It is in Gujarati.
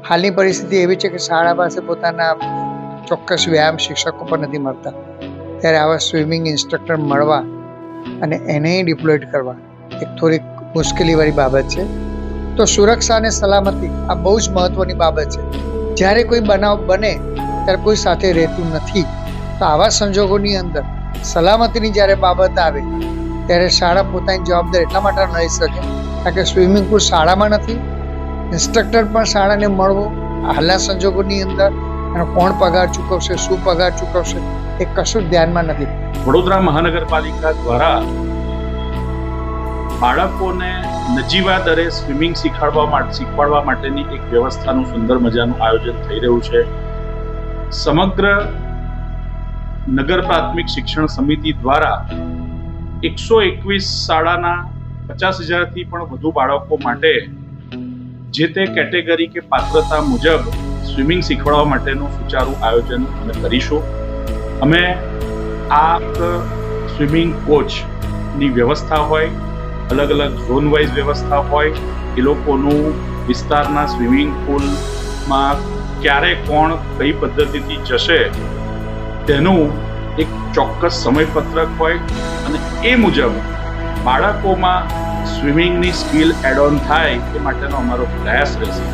હાલની પરિસ્થિતિ એવી છે કે શાળા પાસે પોતાના ચોક્કસ વ્યાયામ શિક્ષકો પણ નથી મળતા, ત્યારે આવા સ્વિમિંગ ઇન્સ્ટ્રક્ટર મળવા અને એને ડિપ્લોયડ કરવા એક થોડીક મુશ્કેલીવાળી બાબત છે. તો સુરક્ષા અને સલામતી આ બહુ જ મહત્વની બાબત છે. જ્યારે કોઈ બનાવ બને ત્યારે કોઈ સાથે રહેતું નથી, તો આવા સંજોગોની અંદર સલામતીની જ્યારે બાબત આવે ત્યારે શાળા પોતાની જવાબદારી એટલા માટે ન લઈ શકે કારણ કે સ્વિમિંગ પુલ શાળામાં નથી, ઇન્સ્ટ્રક્ટર પણ શાળાને મળવો હાલના સંજોગોની અંદર એનો કોણ પગાર ચૂકવશે, શું પગાર ચૂકવશે એ કશું જ ધ્યાનમાં નથી. વડોદરા મહાનગરપાલિકા દ્વારા બાળકોને નજીવા દરે સ્વિમિંગ શીખવાડવા માટેની એક વ્યવસ્થાનું સુંદર મજાનું આયોજન થઈ રહ્યું છે. સમગ્ર નગર પ્રાથમિક શિક્ષણ સમિતિ દ્વારા 121 શાળાના 50,000થી પણ વધુ બાળકો માટે જે તે કેટેગરી કે પાત્રતા મુજબ સ્વિમિંગ શીખવાડવા માટેનું સુચારું આયોજન અમે કરીશું. અમે આ સ્વિમિંગ કોચની વ્યવસ્થા હોય, અલગ અલગ ઝોન વાઇઝ વ્યવસ્થા હોય, એ લોકોનું વિસ્તારના સ્વિમિંગ પુલમાં ક્યારે કોણ કઈ પદ્ધતિથી જશે તેનું એક ચોક્કસ સમયપત્રક હોય અને એ મુજબ બાળકોમાં સ્વિમિંગની સ્કિલ એડ ઓન થાય એ માટેનો અમારો પ્રયાસ રહેશે.